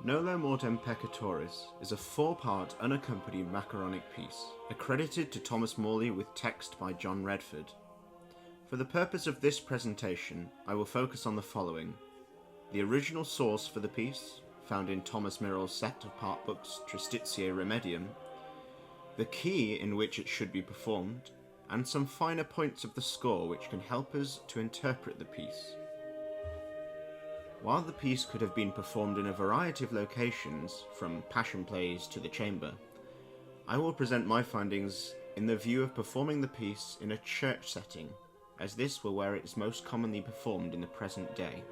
Nolo, Mortem, Peccatoris is a four-part unaccompanied macaronic piece, accredited to Thomas Morley with text by John Redford. For the purpose of this presentation, I will focus on the following: the original source for the piece, found in Thomas Mirrell's set of part books Tristitiae Remedium, the key in which it should be performed, and some finer points of the score which can help us to interpret the piece. While the piece could have been performed in a variety of locations, from passion plays to the chamber, I will present my findings in the view of performing the piece in a church setting, as this were where it is most commonly performed in the present day.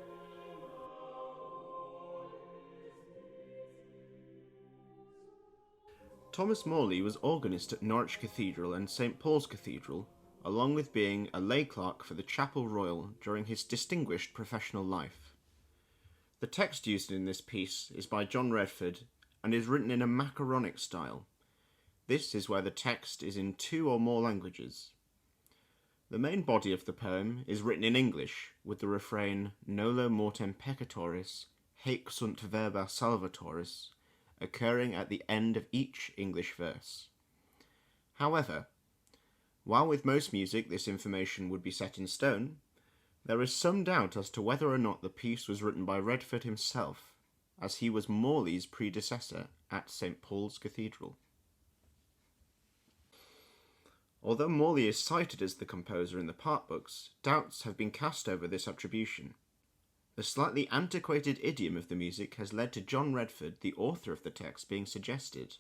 Thomas Morley was organist at Norwich Cathedral and St Paul's Cathedral, along with being a lay clerk for the Chapel Royal during his distinguished professional life. The text used in this piece is by John Redford and is written in a macaronic style. This is where the text is in two or more languages. The main body of the poem is written in English, with the refrain "Nolo mortem peccatoris, haec sunt verba salvatoris" occurring at the end of each English verse. However, while with most music this information would be set in stone, there is some doubt as to whether or not the piece was written by Redford himself, as he was Morley's predecessor at St Paul's Cathedral. Although Morley is cited as the composer in the part books, doubts have been cast over this attribution. The slightly antiquated idiom of the music has led to John Redford, the author of the text, being suggested.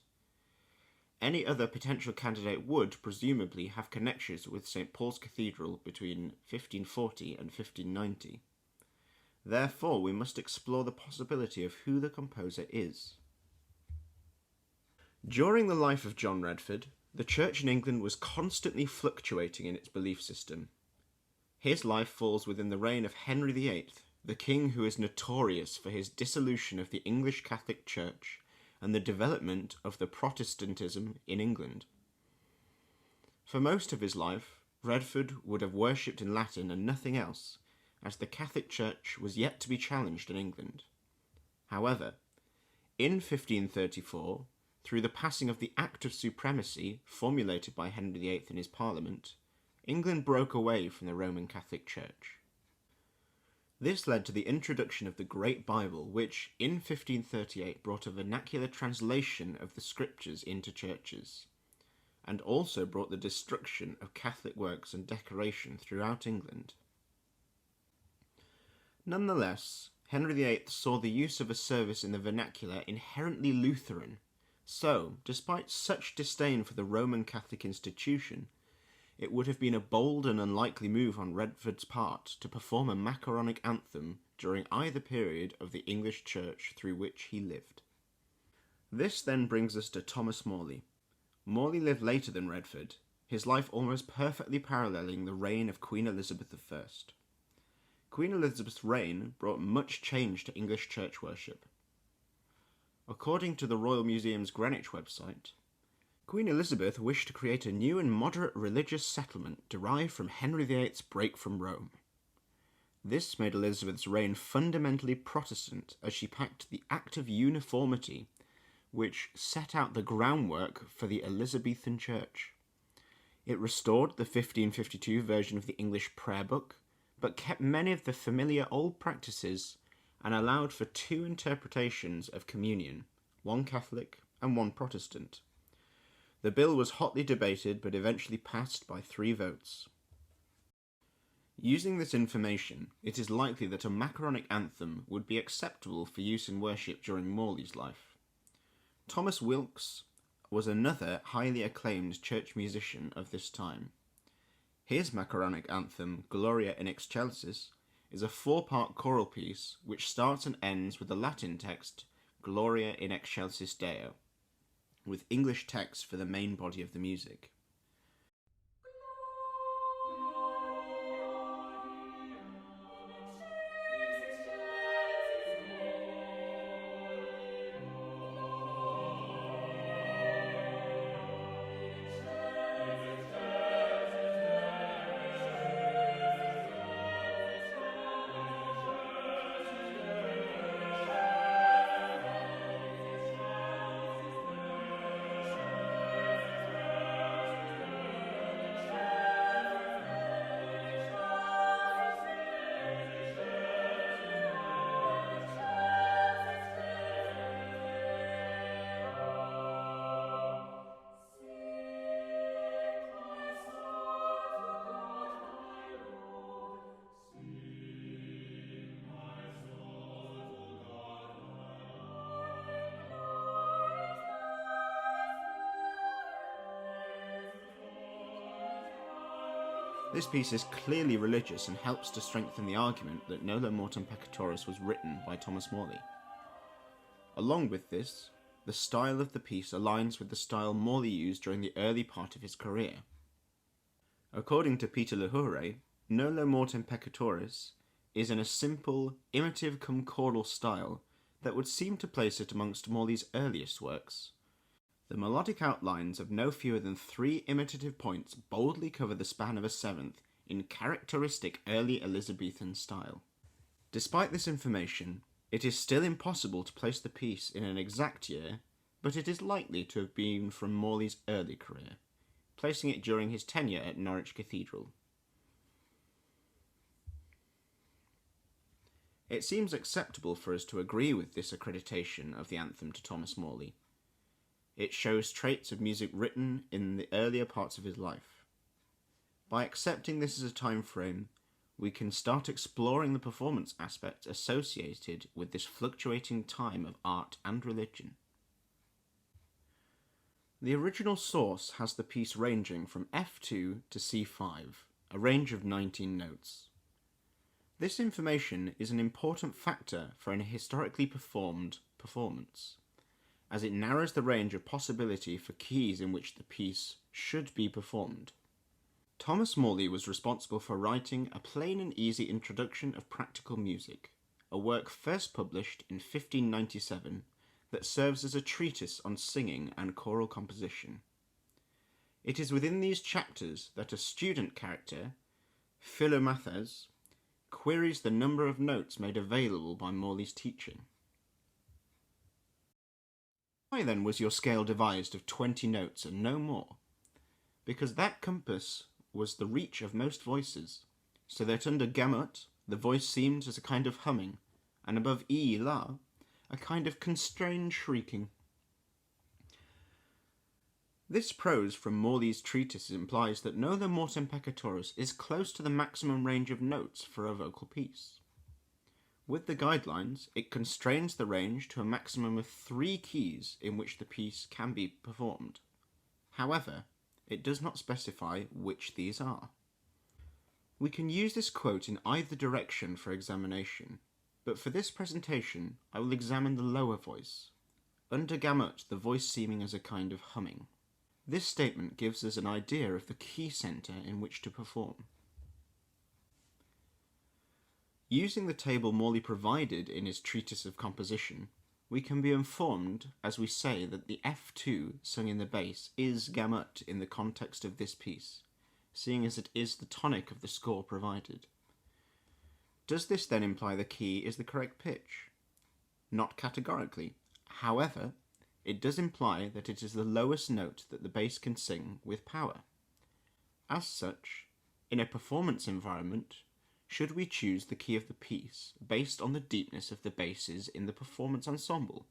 Any other potential candidate would, presumably, have connections with St Paul's Cathedral between 1540 and 1590. Therefore, we must explore the possibility of who the composer is. During the life of John Redford, the Church in England was constantly fluctuating in its belief system. His life falls within the reign of Henry VIII, the king who is notorious for his dissolution of the English Catholic Church and the development of the Protestantism in England. For most of his life, Redford would have worshipped in Latin and nothing else, as the Catholic Church was yet to be challenged in England. However, in 1534, through the passing of the Act of Supremacy formulated by Henry VIII in his Parliament, England broke away from the Roman Catholic Church. This led to the introduction of the Great Bible, which, in 1538, brought a vernacular translation of the scriptures into churches, and also brought the destruction of Catholic works and decoration throughout England. Nonetheless, Henry VIII saw the use of a service in the vernacular inherently Lutheran, so, despite such disdain for the Roman Catholic institution, it would have been a bold and unlikely move on Redford's part to perform a macaronic anthem during either period of the English Church through which he lived. This then brings us to Thomas Morley. Morley lived later than Redford, his life almost perfectly paralleling the reign of Queen Elizabeth I. Queen Elizabeth's reign brought much change to English church worship. According to the Royal Museum's Greenwich website, Queen Elizabeth wished to create a new and moderate religious settlement derived from Henry VIII's break from Rome. This made Elizabeth's reign fundamentally Protestant, as she packed the Act of Uniformity, which set out the groundwork for the Elizabethan Church. It restored the 1552 version of the English prayer book, but kept many of the familiar old practices and allowed for two interpretations of communion, one Catholic and one Protestant. The bill was hotly debated but eventually passed by 3 votes. Using this information, it is likely that a macaronic anthem would be acceptable for use in worship during Morley's life. Thomas Wilkes was another highly acclaimed church musician of this time. His macaronic anthem, Gloria in Excelsis, is a 4-part choral piece which starts and ends with the Latin text Gloria in Excelsis Deo, with English text for the main body of the music. This piece is clearly religious and helps to strengthen the argument that Nolo Mortem Peccatoris was written by Thomas Morley. Along with this, the style of the piece aligns with the style Morley used during the early part of his career. According to Peter Lehure, Nolo Mortem Peccatoris is in a simple, imitative cum choral style that would seem to place it amongst Morley's earliest works. The melodic outlines of no fewer than 3 imitative points boldly cover the span of a seventh in characteristic early Elizabethan style. Despite this information, it is still impossible to place the piece in an exact year, but it is likely to have been from Morley's early career, placing it during his tenure at Norwich Cathedral. It seems acceptable for us to agree with this accreditation of the anthem to Thomas Morley. It shows traits of music written in the earlier parts of his life. By accepting this as a time frame, we can start exploring the performance aspects associated with this fluctuating time of art and religion. The original source has the piece ranging from F2 to C5, a range of 19 notes. This information is an important factor for an historically performed performance, as it narrows the range of possibility for keys in which the piece should be performed. Thomas Morley was responsible for writing A Plain and Easy Introduction of Practical Music, a work first published in 1597 that serves as a treatise on singing and choral composition. It is within these chapters that a student character, Philomathes, queries the number of notes made available by Morley's teaching. Why then was your scale devised of 20 notes and no more? Because that compass was the reach of most voices, so that under gamut the voice seemed as a kind of humming, and above E, la, a kind of constrained shrieking. This prose from Morley's treatise implies that Nolo Mortem Peccatoris is close to the maximum range of notes for a vocal piece. With the guidelines, it constrains the range to a maximum of 3 keys in which the piece can be performed. However, it does not specify which these are. We can use this quote in either direction for examination, but for this presentation I will examine the lower voice, under gamut the voice seeming as a kind of humming. This statement gives us an idea of the key centre in which to perform. Using the table Morley provided in his Treatise of Composition, we can be informed as we say that the F2 sung in the bass is gamut in the context of this piece, seeing as it is the tonic of the score provided. Does this then imply the key is the correct pitch? Not categorically. However, it does imply that it is the lowest note that the bass can sing with power. As such, in a performance environment, should we choose the key of the piece based on the deepness of the basses in the performance ensemble?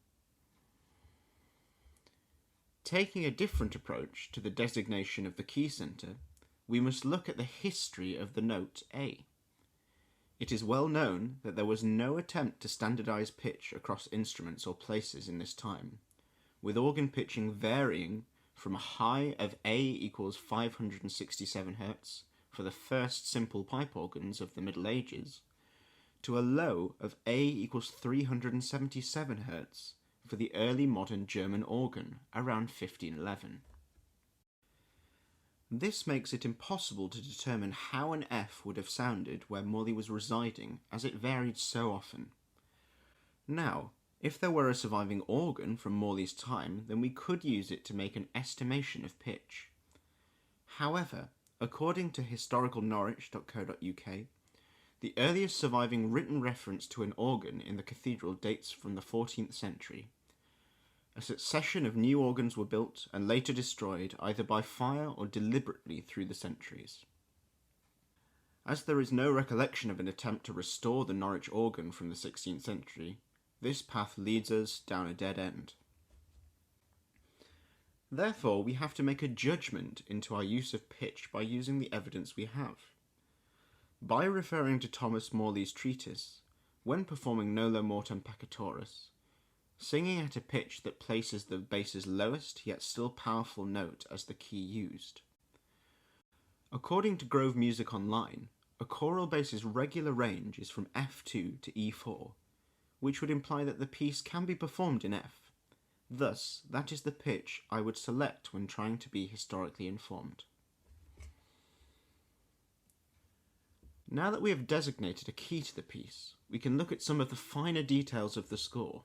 Taking a different approach to the designation of the key centre, we must look at the history of the note A. It is well known that there was no attempt to standardise pitch across instruments or places in this time, with organ pitching varying from a high of A equals 567 Hz for the first simple pipe organs of the Middle Ages, to a low of A equals 377 Hz for the early modern German organ around 1511. This makes it impossible to determine how an F would have sounded where Morley was residing, as it varied so often. Now, if there were a surviving organ from Morley's time, then we could use it to make an estimation of pitch. However, according to historicalnorwich.co.uk, the earliest surviving written reference to an organ in the cathedral dates from the 14th century. A succession of new organs were built and later destroyed either by fire or deliberately through the centuries. As there is no recollection of an attempt to restore the Norwich organ from the 16th century, this path leads us down a dead end. Therefore, we have to make a judgment into our use of pitch by using the evidence we have. By referring to Thomas Morley's treatise, when performing Nolo Mortem Peccatoris, singing at a pitch that places the bass's lowest yet still powerful note as the key used. According to Grove Music Online, a choral bass's regular range is from F2 to E4, which would imply that the piece can be performed in F. Thus, that is the pitch I would select when trying to be historically informed. Now that we have designated a key to the piece, we can look at some of the finer details of the score.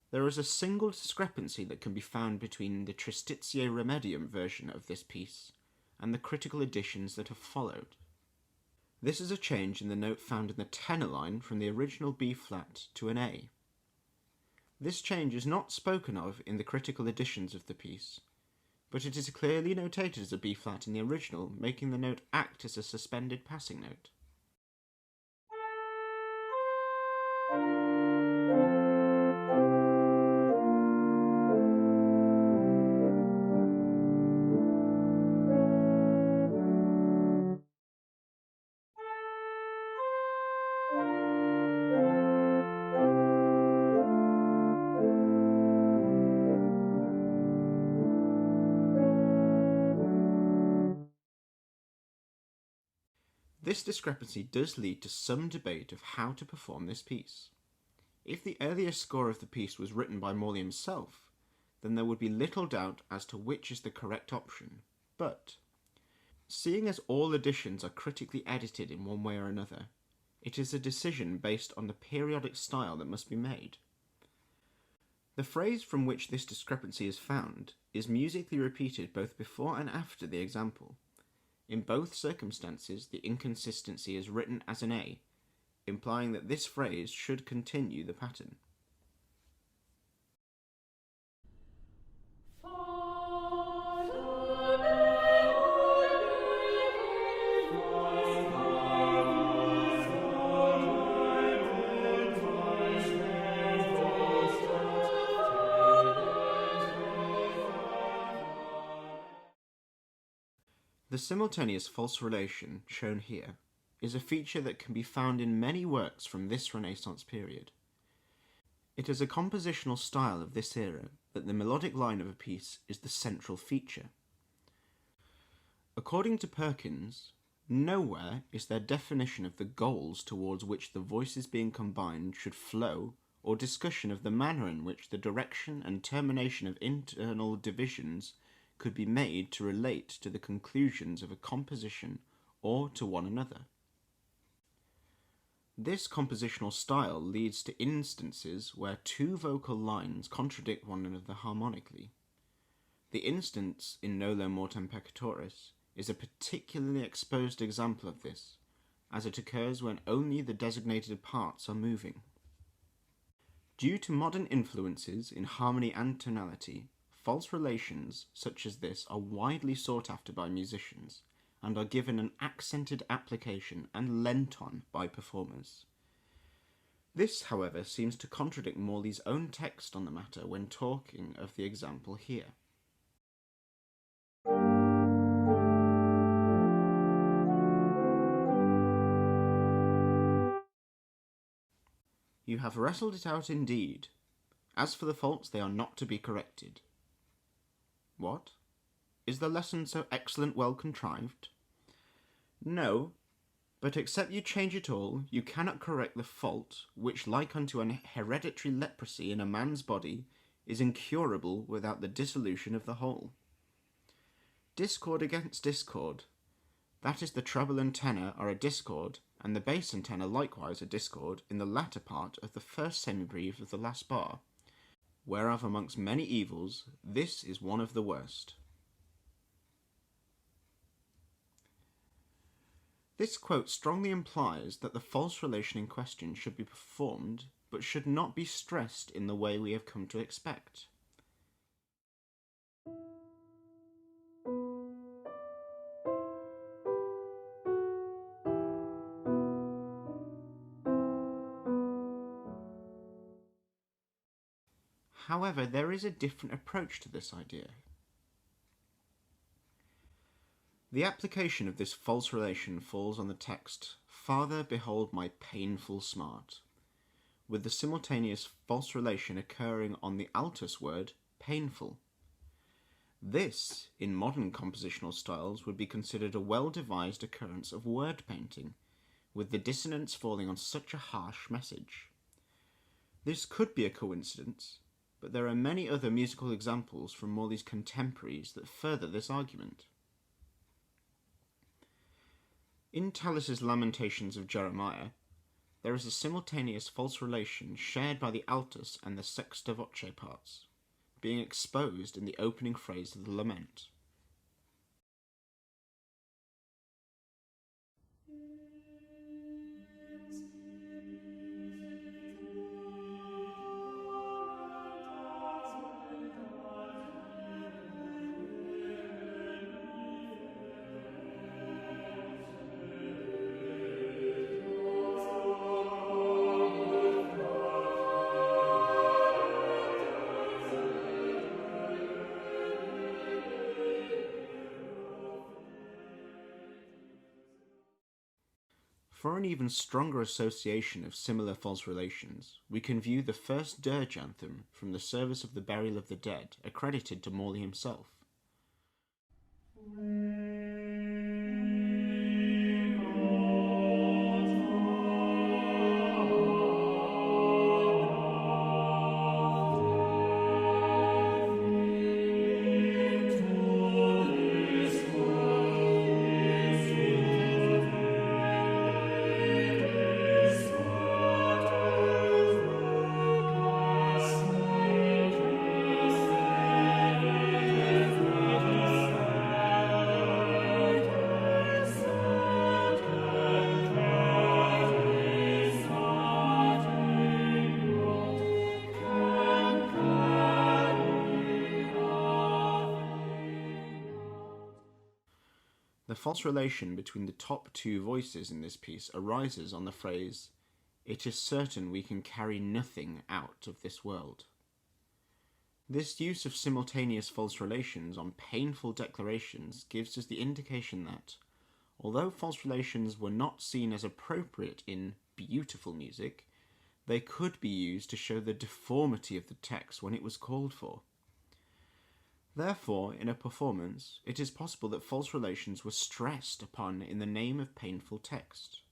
There is a single discrepancy that can be found between the Tristitia Remedium version of this piece and the critical editions that have followed. This is a change in the note found in the tenor line from the original B-flat to an A. This change is not spoken of in the critical editions of the piece, but it is clearly notated as a B-flat in the original, making the note act as a suspended passing note. This discrepancy does lead to some debate of how to perform this piece. If the earlier score of the piece was written by Morley himself, then there would be little doubt as to which is the correct option. But, seeing as all editions are critically edited in one way or another, it is a decision based on the periodic style that must be made. The phrase from which this discrepancy is found is musically repeated both before and after the example. In both circumstances, the inconsistency is written as an A, implying that this phrase should continue the pattern. The simultaneous false relation, shown here, is a feature that can be found in many works from this Renaissance period. It is a compositional style of this era that the melodic line of a piece is the central feature. According to Perkins, nowhere is there definition of the goals towards which the voices being combined should flow, or discussion of the manner in which the direction and termination of internal divisions could be made to relate to the conclusions of a composition or to one another. This compositional style leads to instances where two vocal lines contradict one another harmonically. The instance in Nolo, Mortem, Peccatoris is a particularly exposed example of this, as it occurs when only the designated parts are moving. Due to modern influences in harmony and tonality, false relations such as this are widely sought after by musicians and are given an accented application and lent on by performers. This, however, seems to contradict Morley's own text on the matter when talking of the example here. You have wrestled it out indeed. As for the faults, they are not to be corrected. What? Is the lesson so excellent well contrived? No, but except you change it all, you cannot correct the fault, which, like unto an hereditary leprosy in a man's body, is incurable without the dissolution of the whole. Discord against discord. That is, the treble and tenor are a discord, and the bass and tenor likewise a discord in the latter part of the first semibreve of the last bar, whereof amongst many evils, this is one of the worst. This quote strongly implies that the false relation in question should be performed, but should not be stressed in the way we have come to expect. However, there is a different approach to this idea. The application of this false relation falls on the text, "Father, behold my painful smart," with the simultaneous false relation occurring on the altus word, painful. This, in modern compositional styles, would be considered a well-devised occurrence of word painting, with the dissonance falling on such a harsh message. This could be a coincidence, but there are many other musical examples from Morley's contemporaries that further this argument. In Tallis's Lamentations of Jeremiah, there is a simultaneous false relation shared by the altus and the sexta voce parts, being exposed in the opening phrase of the lament. For an even stronger association of similar false relations, we can view the first dirge anthem from the service of the burial of the dead, accredited to Morley himself. The false relation between the top two voices in this piece arises on the phrase, "It is certain we can carry nothing out of this world." This use of simultaneous false relations on painful declarations gives us the indication that, although false relations were not seen as appropriate in beautiful music, they could be used to show the deformity of the text when it was called for. Therefore, in a performance, it is possible that false relations were stressed upon in the name of painful text.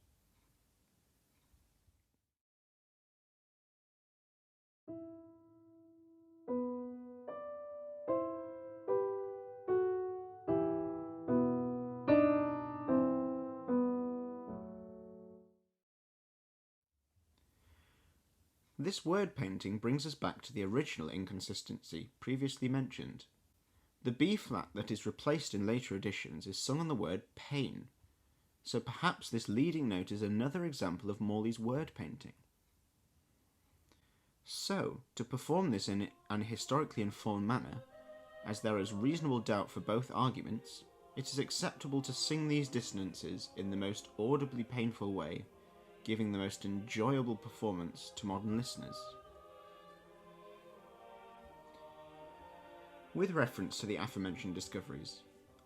This word painting brings us back to the original inconsistency previously mentioned. The B-flat that is replaced in later editions is sung on the word pain, so perhaps this leading note is another example of Morley's word painting. So, to perform this in an historically informed manner, as there is reasonable doubt for both arguments, it is acceptable to sing these dissonances in the most audibly painful way, giving the most enjoyable performance to modern listeners. With reference to the aforementioned discoveries,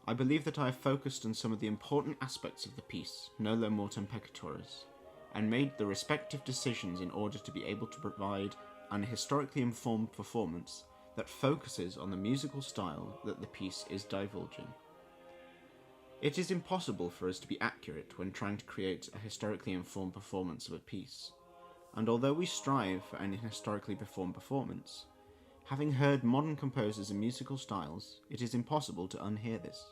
I believe that I have focused on some of the important aspects of the piece, Nolo, Mortem, Peccatoris, and made the respective decisions in order to be able to provide an historically informed performance that focuses on the musical style that the piece is divulging. It is impossible for us to be accurate when trying to create a historically informed performance of a piece, and although we strive for an historically performed performance, having heard modern composers and musical styles, it is impossible to unhear this.